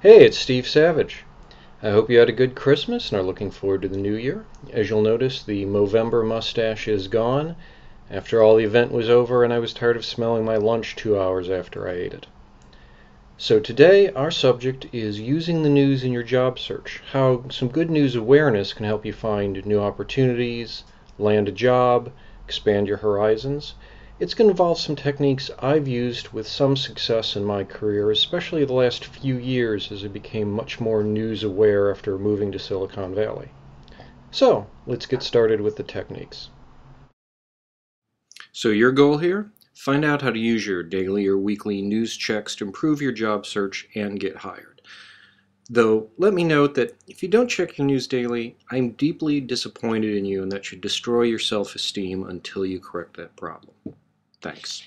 Hey, it's Steve Savage. I hope you had a good Christmas and are looking forward to the new year. As you'll notice, the Movember mustache is gone after all the event was over and I was tired of smelling my lunch 2 hours after I ate it. So today, our subject is using the news in your job search, how some good news awareness can help you find new opportunities, land a job, expand your horizons. It's going to involve some techniques I've used with some success in my career, especially the last few years as I became much more news aware after moving to Silicon Valley. So, let's get started with the techniques. So your goal here? Find out how to use your daily or weekly news checks to improve your job search and get hired. Though, let me note that if you don't check your news daily, I'm deeply disappointed in you and that should destroy your self-esteem until you correct that problem. Thanks.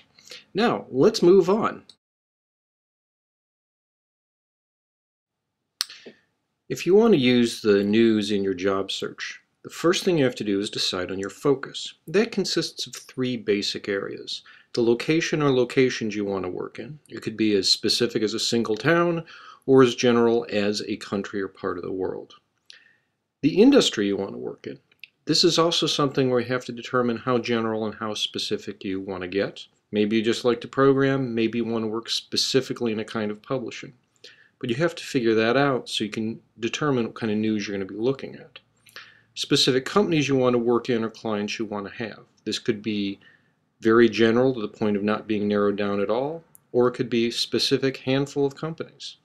Now, let's move on. If you want to use the news in your job search, the first thing you have to do is decide on your focus. That consists of three basic areas. The location or locations you want to work in. It could be as specific as a single town or as general as a country or part of the world. The industry you want to work in. This is also something where you have to determine how general and how specific you want to get. Maybe you just like to program, maybe you want to work specifically in a kind of publishing. But you have to figure that out so you can determine what kind of news you're going to be looking at. Specific companies you want to work in or clients you want to have. This could be very general to the point of not being narrowed down at all, or it could be a specific handful of companies.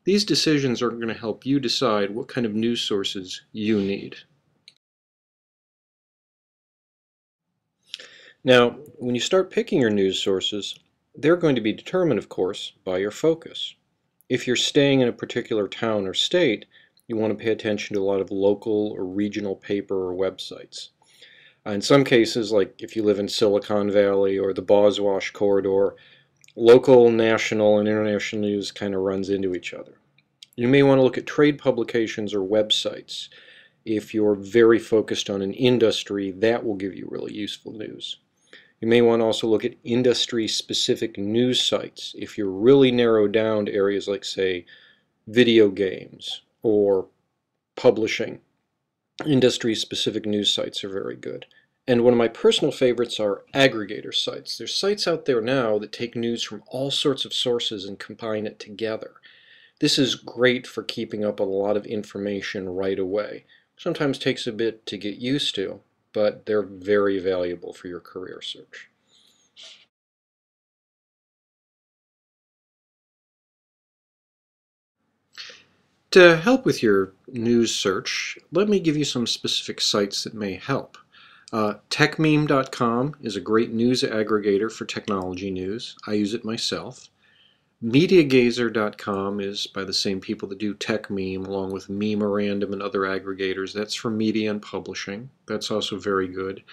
These decisions are going to help you decide what kind of news sources you need. Now, when you start picking your news sources, they're going to be determined, of course, by your focus. If you're staying in a particular town or state, you want to pay attention to a lot of local or regional paper or websites. In some cases, like if you live in Silicon Valley or the Boswash corridor, local, national, and international news kind of runs into each other. You may want to look at trade publications or websites. If you're very focused on an industry, that will give you really useful news. You may want to also look at industry-specific news sites. If you're really narrowed down to areas like, say, video games or publishing, industry-specific news sites are very good. And one of my personal favorites are aggregator sites. There's sites out there now that take news from all sorts of sources and combine it together. This is great for keeping up on a lot of information right away. Sometimes takes a bit to get used to, but they're very valuable for your career search. To help with your news search, let me give you some specific sites that may help. Techmeme.com is a great news aggregator for technology news. I use it myself. MediaGazer.com is by the same people that do TechMeme, along with Memerandum and other aggregators. That's for media and publishing. That's also very good.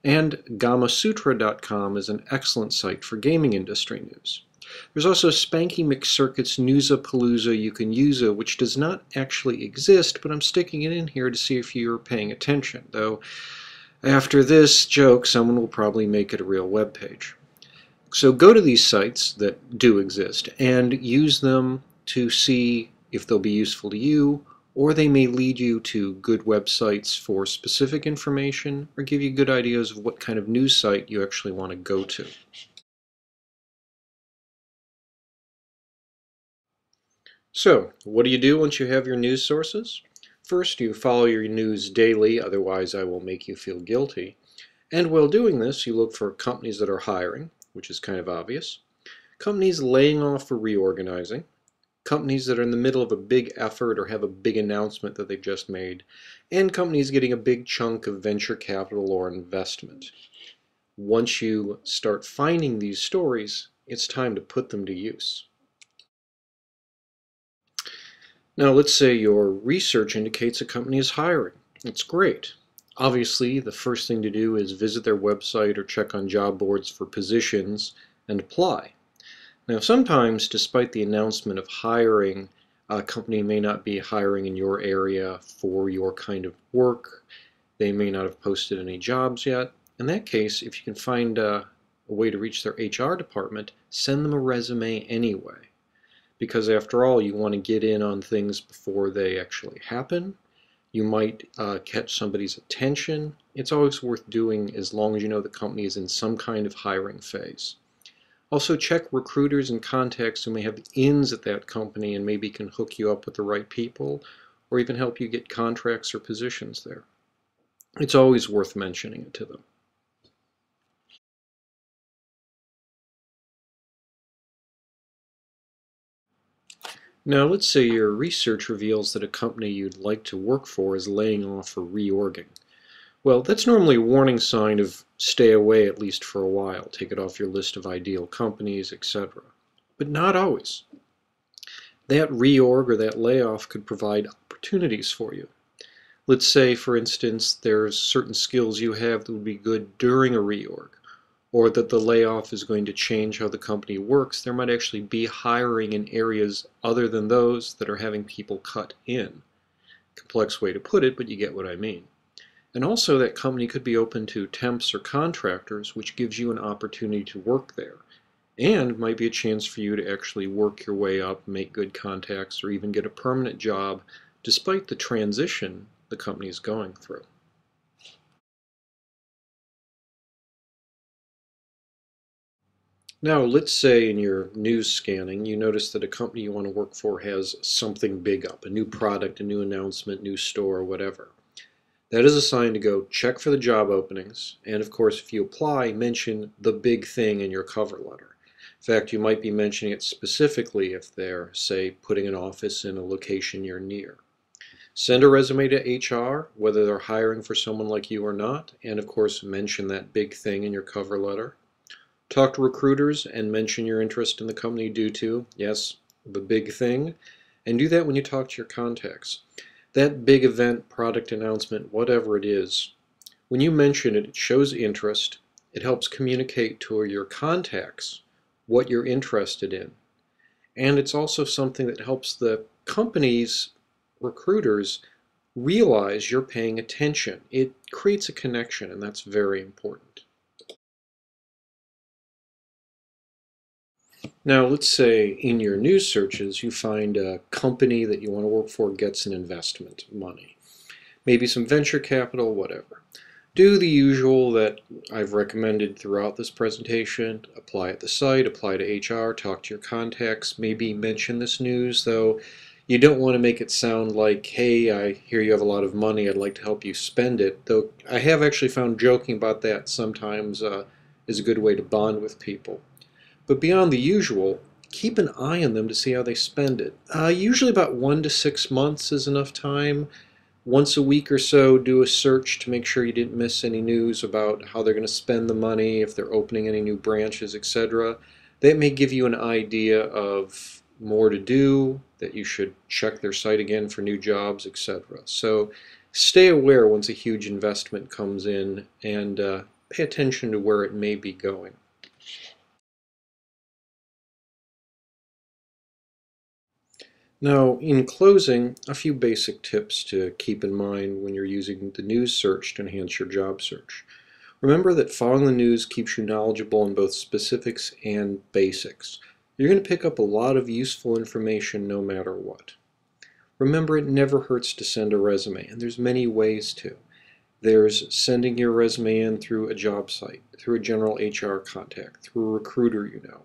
And Gamasutra.com is an excellent site for gaming industry news. There's also Spanky McCircuit's Newsapalooza You Can Use, which does not actually exist, but I'm sticking it in here to see if you're paying attention, though after this joke, someone will probably make it a real web page. So go to these sites that do exist and use them to see if they'll be useful to you, or they may lead you to good websites for specific information or give you good ideas of what kind of news site you actually want to go to. So, what do you do once you have your news sources? First, you follow your news daily, otherwise I will make you feel guilty. And while doing this, you look for companies that are hiring, which is kind of obvious, companies laying off or reorganizing, companies that are in the middle of a big effort or have a big announcement that they've just made, and companies getting a big chunk of venture capital or investment. Once you start finding these stories, it's time to put them to use. Now, let's say your research indicates a company is hiring. That's great. Obviously, the first thing to do is visit their website or check on job boards for positions and apply. Now, sometimes, despite the announcement of hiring, a company may not be hiring in your area for your kind of work. They may not have posted any jobs yet. In that case, if you can find a way to reach their HR department, send them a resume anyway. because after all, you want to get in on things before they actually happen. You might catch somebody's attention. It's always worth doing as long as you know the company is in some kind of hiring phase. Also check recruiters and contacts who may have ins at that company and maybe can hook you up with the right people or even help you get contracts or positions there. It's always worth mentioning it to them. Now let's say your research reveals that a company you'd like to work for is laying off or reorging. Well, that's normally a warning sign of stay away at least for a while. Take it off your list of ideal companies, etc. But not always. That reorg or that layoff could provide opportunities for you. Let's say, for instance, there's certain skills you have that would be good during a reorg, or that the layoff is going to change how the company works. There might actually be hiring in areas other than those that are having people cut in. Complex way to put it, but you get what I mean. And also that company could be open to temps or contractors, which gives you an opportunity to work there. And might be a chance for you to actually work your way up, make good contacts, or even get a permanent job despite the transition the company is going through. Now, let's say in your news scanning, you notice that a company you want to work for has something big up, a new product, a new announcement, new store, whatever. That is a sign to go check for the job openings, and of course, if you apply, mention the big thing in your cover letter. In fact, you might be mentioning it specifically if they're, say, putting an office in a location you're near. Send a resume to HR, whether they're hiring for someone like you or not, and of course, mention that big thing in your cover letter. Talk to recruiters and mention your interest in the company due to, yes, the big thing, and do that when you talk to your contacts. That big event, product announcement, whatever it is, when you mention it, it shows interest. It helps communicate to your contacts what you're interested in. And it's also something that helps the company's recruiters realize you're paying attention. It creates a connection, and that's very important. Now, let's say in your news searches, you find a company that you want to work for gets an investment money, maybe some venture capital, whatever. Do the usual that I've recommended throughout this presentation. Apply at the site, apply to HR, talk to your contacts, maybe mention this news, though you don't want to make it sound like, hey, I hear you have a lot of money, I'd like to help you spend it, though I have actually found joking about that sometimes is a good way to bond with people. But beyond the usual, keep an eye on them to see how they spend it. Usually about 1 to 6 months is enough time. Once a week or so, do a search to make sure you didn't miss any news about how they're going to spend the money, if they're opening any new branches, etc. That may give you an idea of more to do, that you should check their site again for new jobs, etc. So stay aware once a huge investment comes in and pay attention to where it may be going. Now, in closing, a few basic tips to keep in mind when you're using the news search to enhance your job search. Remember that following the news keeps you knowledgeable in both specifics and basics. You're going to pick up a lot of useful information no matter what. Remember, it never hurts to send a resume, and there's many ways to. There's sending your resume in through a job site, through a general HR contact, through a recruiter you know,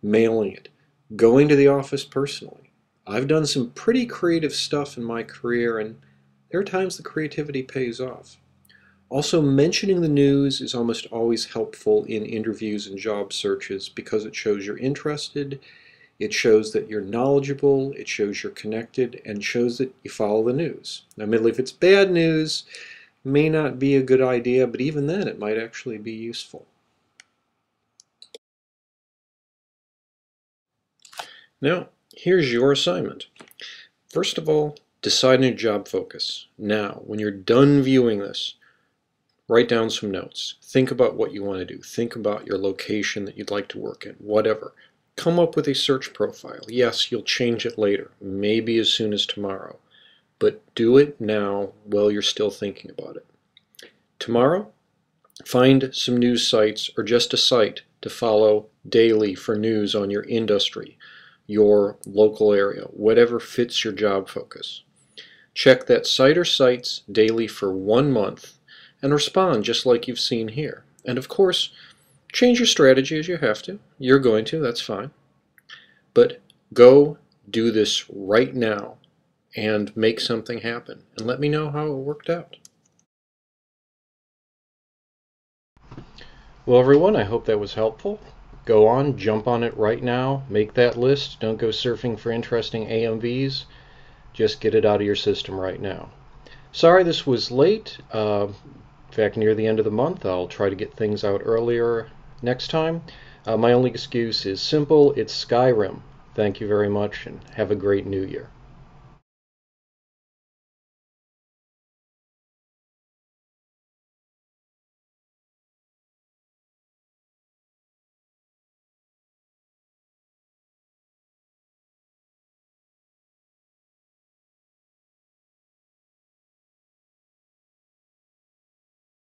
mailing it, going to the office personally. I've done some pretty creative stuff in my career, and there are times the creativity pays off. Also, mentioning the news is almost always helpful in interviews and job searches because it shows you're interested, it shows that you're knowledgeable, it shows you're connected, and shows that you follow the news. Now, admittedly, if it's bad news, it may not be a good idea, but even then it might actually be useful. Now, here's your assignment. First of all, decide on your job focus. Now, when you're done viewing this, write down some notes. Think about what you want to do. Think about your location that you'd like to work in, whatever. Come up with a search profile. Yes, you'll change it later, maybe as soon as tomorrow. But do it now while you're still thinking about it. Tomorrow, find some news sites or just a site to follow daily for news on your industry. your local area, whatever fits your job focus. Check that site or sites daily for 1 month and respond just like you've seen here. And of course, change your strategy as you have to. You're going to, that's fine. But go do this right now and make something happen. And let me know how it worked out. Well, everyone, I hope that was helpful. Go on, jump on it right now. Make that list. Don't go surfing for interesting AMVs. Just get it out of your system right now. Sorry this was late. In fact, near the end of the month, I'll try to get things out earlier next time. My only excuse is simple. It's Skyrim. Thank you very much, and have a great new year.